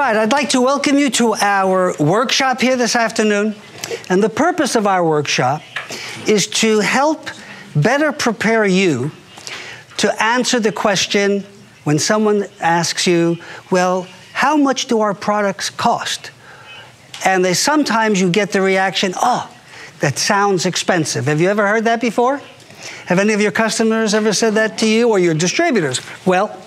right, I'd like to welcome you to our workshop here this afternoon. And the purpose of our workshop is to help better prepare you to answer the question when someone asks you, well, how much do our products cost? And sometimes you get the reaction, oh, that sounds expensive. Have you ever heard that before? Have any of your customers ever said that to you, or your distributors? Well,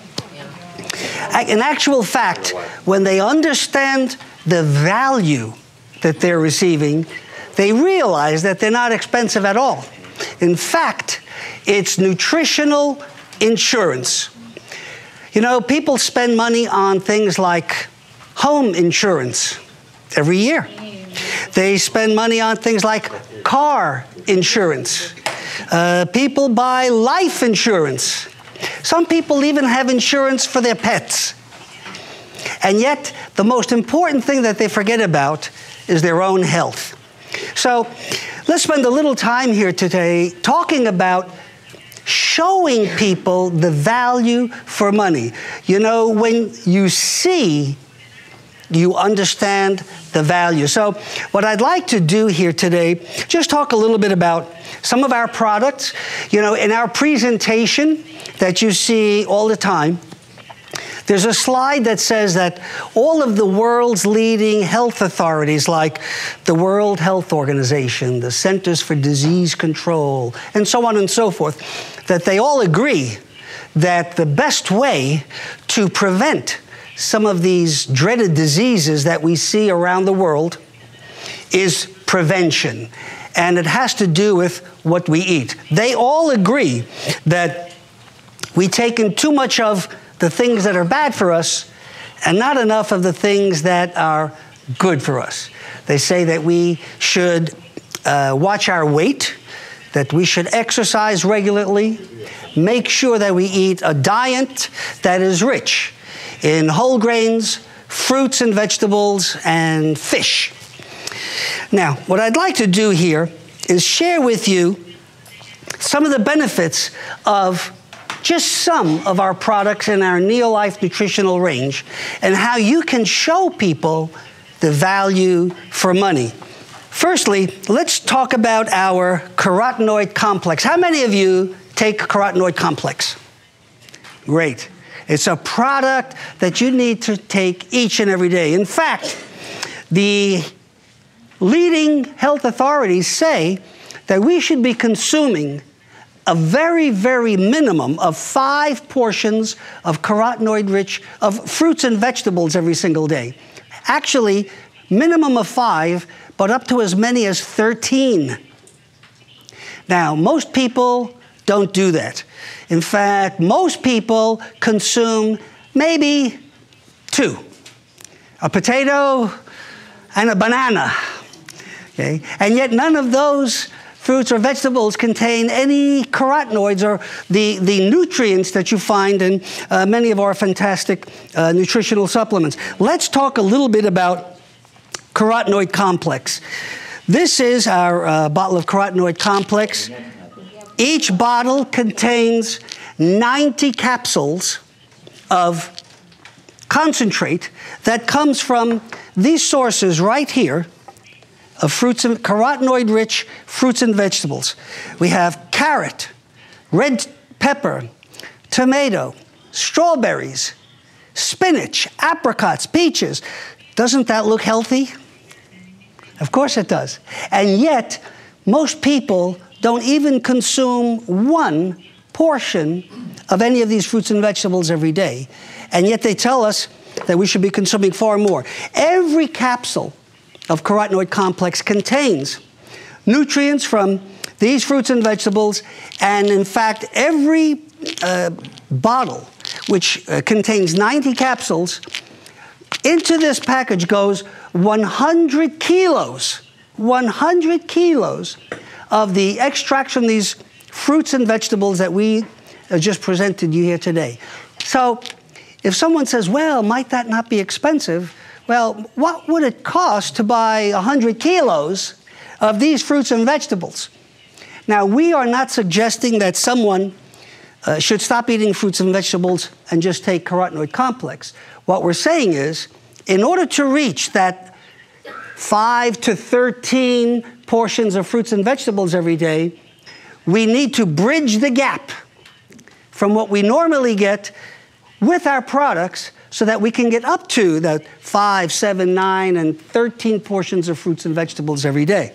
in actual fact, when they understand the value that they're receiving, they realize that they're not expensive at all. In fact, it's nutritional insurance. You know, people spend money on things like home insurance every year. They spend money on things like car insurance. People buy life insurance. Some people even have insurance for their pets. And yet, the most important thing that they forget about is their own health. So, let's spend a little time here today talking about showing people the value for money. You know, when you see, you understand the value. So what I'd like to do here today, just talk a little bit about some of our products. You know, in our presentation that you see all the time, there's a slide that says that all of the world's leading health authorities, like the World Health Organization, the Centers for Disease Control, and so on and so forth, that they all agree that the best way to prevent some of these dreaded diseases that we see around the world is prevention. And it has to do with what we eat. They all agree that we take in too much of the things that are bad for us and not enough of the things that are good for us. They say that we should watch our weight, that we should exercise regularly, make sure that we eat a diet that is rich in whole grains, fruits and vegetables, and fish. Now, what I'd like to do here is share with you some of the benefits of just some of our products in our NeoLife Nutritional range and how you can show people the value for money. Firstly, let's talk about our carotenoid complex. How many of you take carotenoid complex? Great. It's a product that you need to take each and every day. In fact, the leading health authorities say that we should be consuming a very, very minimum of 5 portions of carotenoid-rich, of fruits and vegetables every single day. Actually, minimum of 5, but up to as many as 13. Now, most people don't do that. In fact, most people consume maybe 2. A potato and a banana. Okay? And yet none of those fruits or vegetables contain any carotenoids or the nutrients that you find in many of our fantastic nutritional supplements. Let's talk a little bit about carotenoid complex. This is our bottle of carotenoid complex. Each bottle contains 90 capsules of concentrate that comes from these sources right here of fruits and carotenoid-rich fruits and vegetables. We have carrot, red pepper, tomato, strawberries, spinach, apricots, peaches. Doesn't that look healthy? Of course it does. And yet, most people don't even consume 1 portion of any of these fruits and vegetables every day. And yet they tell us that we should be consuming far more. Every capsule of carotenoid complex contains nutrients from these fruits and vegetables, and in fact, every bottle, which contains 90 capsules, into this package goes 100 kilos, 100 kilos of the extracts from these fruits and vegetables that we just presented you here today. So, if someone says, well, might that not be expensive? Well, what would it cost to buy 100 kilos of these fruits and vegetables? Now, we are not suggesting that someone should stop eating fruits and vegetables and just take carotenoid complex. What we're saying is, in order to reach that 5 to 13 portions of fruits and vegetables every day, we need to bridge the gap from what we normally get with our products so that we can get up to the 5, 7, 9, and 13 portions of fruits and vegetables every day.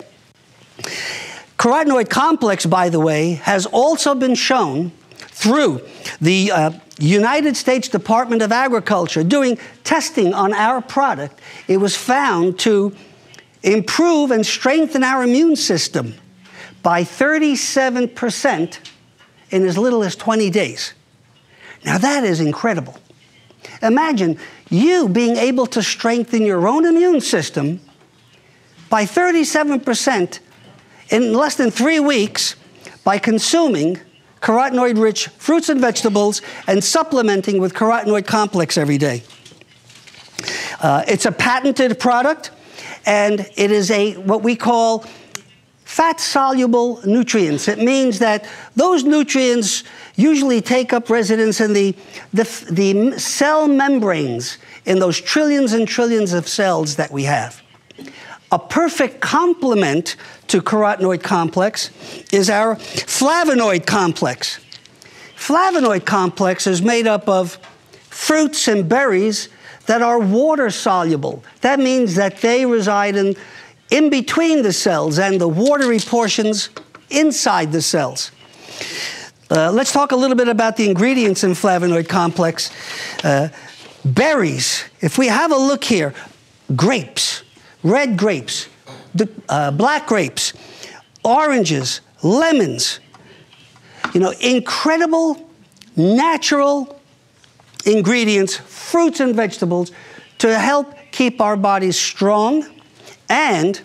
Carotenoid complex, by the way, has also been shown through the United States Department of Agriculture doing testing on our product. It was found to improve and strengthen our immune system by 37% in as little as 20 days. Now that is incredible. Imagine you being able to strengthen your own immune system by 37% in less than 3 weeks by consuming carotenoid-rich fruits and vegetables and supplementing with carotenoid complex every day. It's a patented product, and it is what we call fat-soluble nutrients. It means that those nutrients usually take up residence in the cell membranes in those trillions and trillions of cells that we have. A perfect complement to carotenoid complex is our flavonoid complex. Flavonoid complex is made up of fruits and berries that are water soluble. That means that they reside in between the cells and the watery portions inside the cells. Let's talk a little bit about the ingredients in flavonoid complex. Berries, if we have a look here, grapes, red grapes, black grapes, oranges, lemons, incredible natural ingredients, fruits and vegetables to help keep our bodies strong. And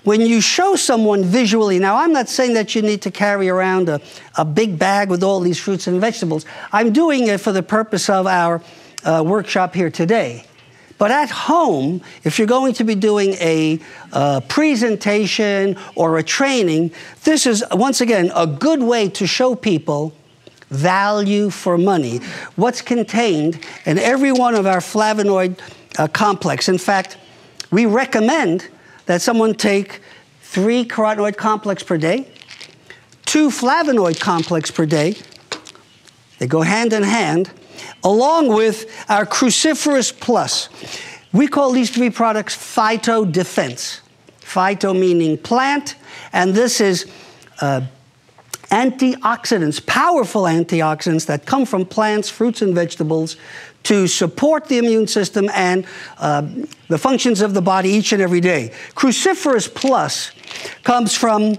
when you show someone visually, now I'm not saying that you need to carry around a big bag with all these fruits and vegetables. I'm doing it for the purpose of our workshop here today. But at home, if you're going to be doing a presentation or a training, this is, once again, a good way to show people value for money, what's contained in every one of our flavonoid complex. In fact, we recommend that someone take 3 carotenoid complex per day, 2 flavonoid complex per day. They go hand in hand, along with our Cruciferous Plus. We call these 3 products Phyto Defense. Phyto meaning plant, and this is antioxidants, powerful antioxidants that come from plants, fruits, and vegetables to support the immune system and the functions of the body each and every day. Cruciferous Plus comes from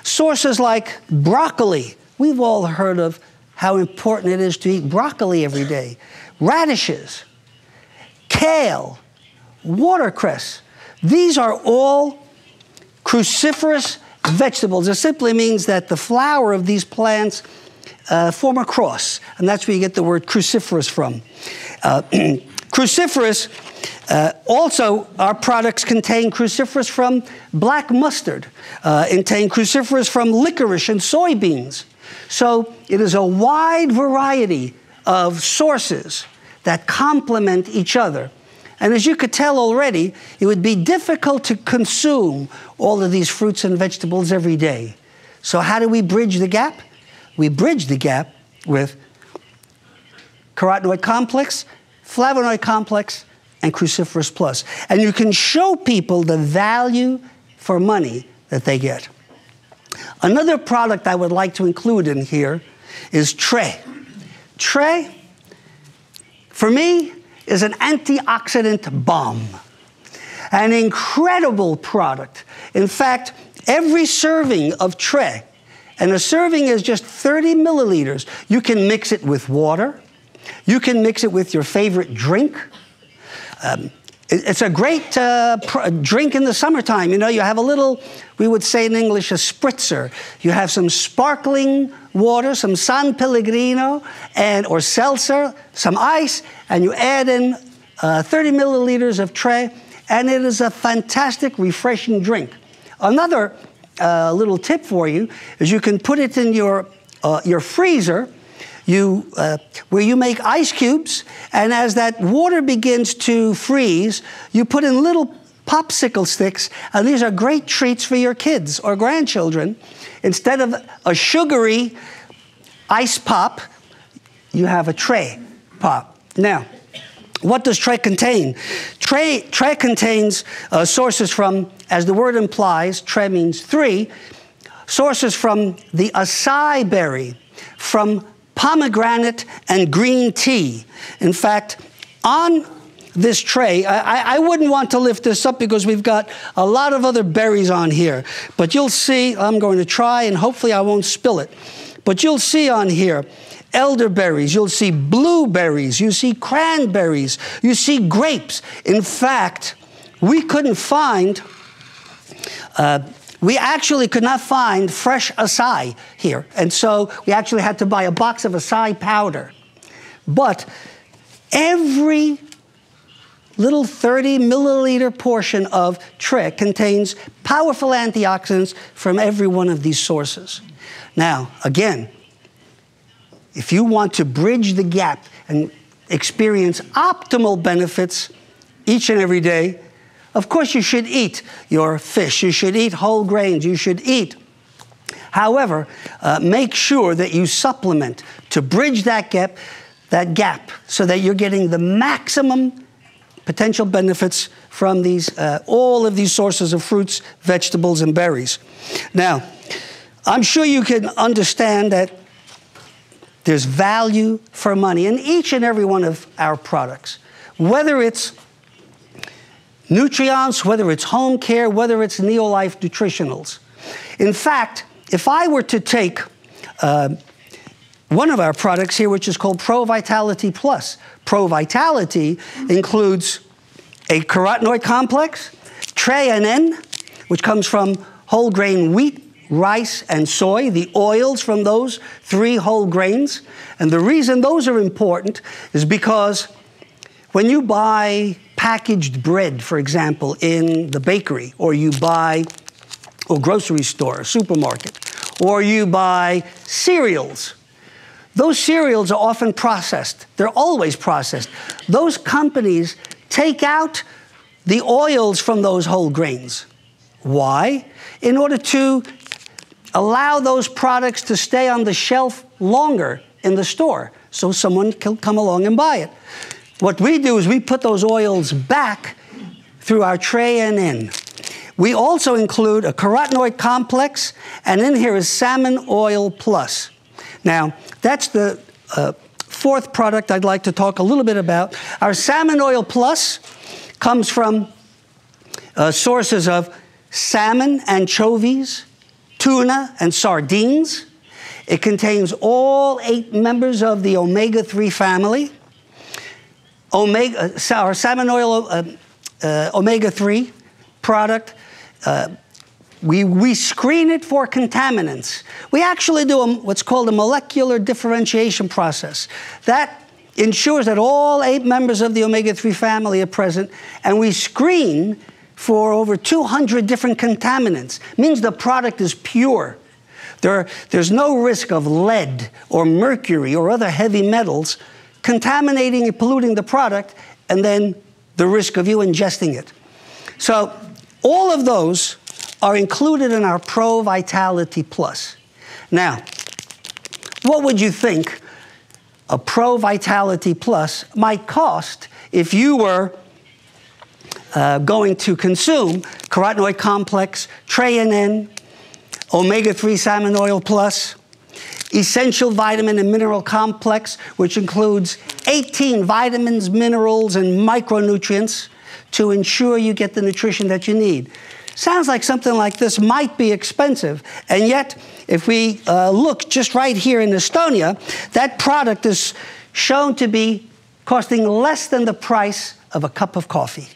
sources like broccoli. We've all heard of how important it is to eat broccoli every day. Radishes, kale, watercress. These are all cruciferous vegetables. It simply means that the flower of these plants form a cross, and that's where you get the word cruciferous from. Cruciferous, also our products contain cruciferous from black mustard, contain cruciferous from licorice and soybeans. So it is a wide variety of sources that complement each other. And as you could tell already, it would be difficult to consume all of these fruits and vegetables every day. So how do we bridge the gap? We bridge the gap with carotenoid complex, flavonoid complex, and Cruciferous Plus. And you can show people the value for money that they get. Another product I would like to include in here is Tray. Tray, for me, is an antioxidant bomb. An incredible product. In fact, every serving of Tray, and a serving is just 30 milliliters, you can mix it with water. You can mix it with your favorite drink. It's a great drink in the summertime. You have a little, we would say in English, a spritzer. You have some sparkling water, some San Pellegrino, or seltzer, some ice, and you add in 30 milliliters of Tray, and it is a fantastic, refreshing drink. Another little tip for you is you can put it in your freezer. where you make ice cubes, and as that water begins to freeze, you put in little popsicle sticks, and these are great treats for your kids or grandchildren. Instead of a sugary ice pop, you have a tray pop. Now, what does tray contain? Tray contains sources from, as the word implies, tray means 3, sources from the acai berry, from pomegranate and green tea. In fact, on this tray, I wouldn't want to lift this up because we've got a lot of other berries on here. But you'll see, I'm going to try and hopefully I won't spill it. But you'll see on here elderberries, you'll see blueberries, you see cranberries, you see grapes. In fact, we couldn't find, we actually could not find fresh acai here. And so we actually had to buy a box of acai powder. But every little 30 milliliter portion of tray contains powerful antioxidants from every one of these sources. Now, again, if you want to bridge the gap and experience optimal benefits each and every day, of course you should eat your fish, you should eat whole grains, you should eat. However, make sure that you supplement to bridge that gap so that you're getting the maximum potential benefits from these, all of these sources of fruits, vegetables, and berries. Now, I'm sure you can understand that there's value for money in each and every one of our products, whether it's nutrients, whether it's home care, whether it's NeoLife Nutritionals. In fact, if I were to take one of our products here, which is called Pro Vitality Plus. Pro Vitality includes a carotenoid complex, TREANN, which comes from whole grain wheat, rice, and soy, the oils from those 3 whole grains. And the reason those are important is because when you buy packaged bread, for example, in the bakery, or you buy a grocery store, a supermarket, or you buy cereals, those cereals are often processed. They're always processed. Those companies take out the oils from those whole grains. Why? In order to allow those products to stay on the shelf longer in the store so someone can come along and buy it. What we do is we put those oils back through our TREANN. We also include a carotenoid complex, and in here is Salmon Oil Plus. Now, that's the 4th product I'd like to talk a little bit about. Our Salmon Oil Plus comes from sources of salmon, anchovies, tuna, and sardines. It contains all 8 members of the omega-3 family. Our salmon oil omega-3 product, we screen it for contaminants. We actually do what's called a molecular differentiation process. That ensures that all 8 members of the omega-3 family are present, and we screen for over 200 different contaminants. It means the product is pure. There's no risk of lead or mercury or other heavy metals contaminating and polluting the product, and then the risk of you ingesting it. So all of those are included in our Pro Vitality Plus. Now, what would you think a Pro Vitality Plus might cost if you were going to consume carotenoid complex, TREANN, omega-3 salmon oil plus, essential vitamin and mineral complex, which includes 18 vitamins, minerals, and micronutrients to ensure you get the nutrition that you need? Sounds like something like this might be expensive, and yet if we look just right here in Estonia, that product is shown to be costing less than the price of a cup of coffee.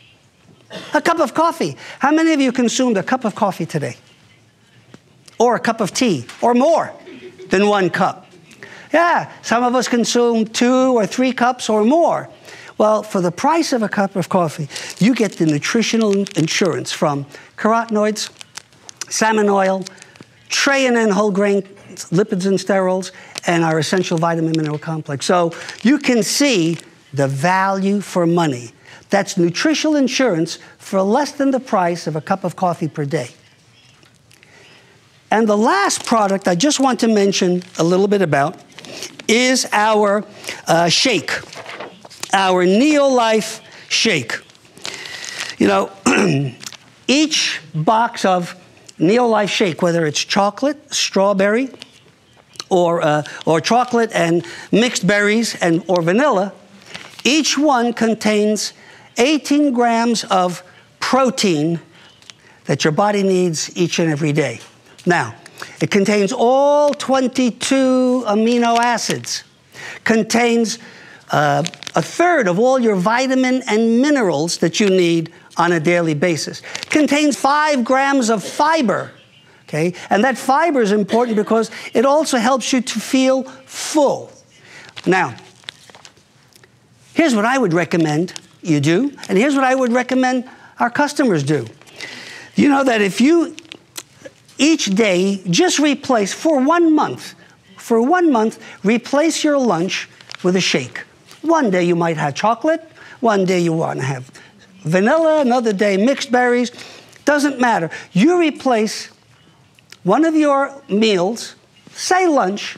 A cup of coffee. How many of you consumed a cup of coffee today? Or a cup of tea, or more than 1 cup? Yeah, some of us consume 2 or 3 cups or more. Well, for the price of a cup of coffee, you get the nutritional insurance from carotenoids, salmon oil, TREANN whole grain lipids and sterols, and our essential vitamin mineral complex. So you can see the value for money. That's nutritional insurance for less than the price of a cup of coffee per day. And the last product I just want to mention a little bit about is our shake, our NeoLife shake. You know, each box of NeoLife shake, whether it's chocolate, strawberry, or chocolate and mixed berries or vanilla, each one contains 18 grams of protein that your body needs each and every day. Now, it contains all 22 amino acids, contains a third of all your vitamin and minerals that you need on a daily basis, contains 5 grams of fiber. Okay? And that fiber is important because it also helps you to feel full. Now, here's what I would recommend you do, and here's what I would recommend our customers do. You know that if you each day just replace for 1 month, replace your lunch with a shake. One day you might have chocolate, one day you want to have vanilla, another day mixed berries. Doesn't matter. You replace one of your meals, say lunch,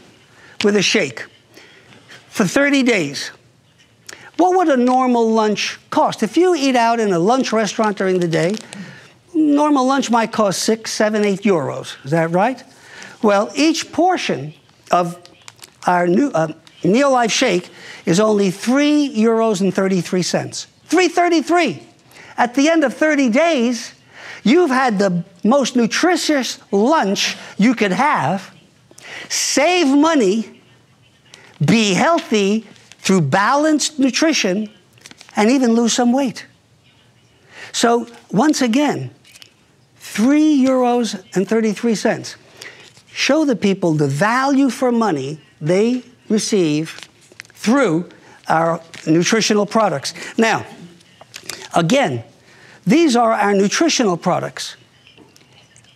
with a shake for 30 days. What would a normal lunch cost? If you eat out in a lunch restaurant during the day, normal lunch might cost 6, 7, 8 euros. Is that right? Well, each portion of our new NeoLife shake is only 3 euros and 33 cents. 3.33. At the end of 30 days, you've had the most nutritious lunch you could have, save money, be healthy through balanced nutrition, and even lose some weight. So once again, 3 euros and 33 cents. Show the people the value for money they receive through our nutritional products. Now, again, these are our nutritional products,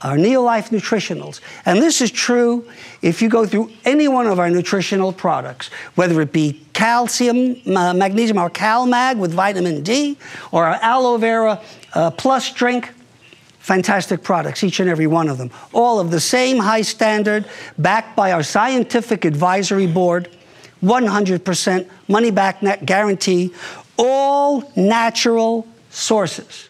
our NeoLife Nutritionals. And this is true if you go through any one of our nutritional products, whether it be calcium, magnesium, our CalMag with vitamin D, or our aloe vera plus drink. Fantastic products, each and every one of them. All of the same high standard, backed by our scientific advisory board, 100% money-back guarantee, all natural sources.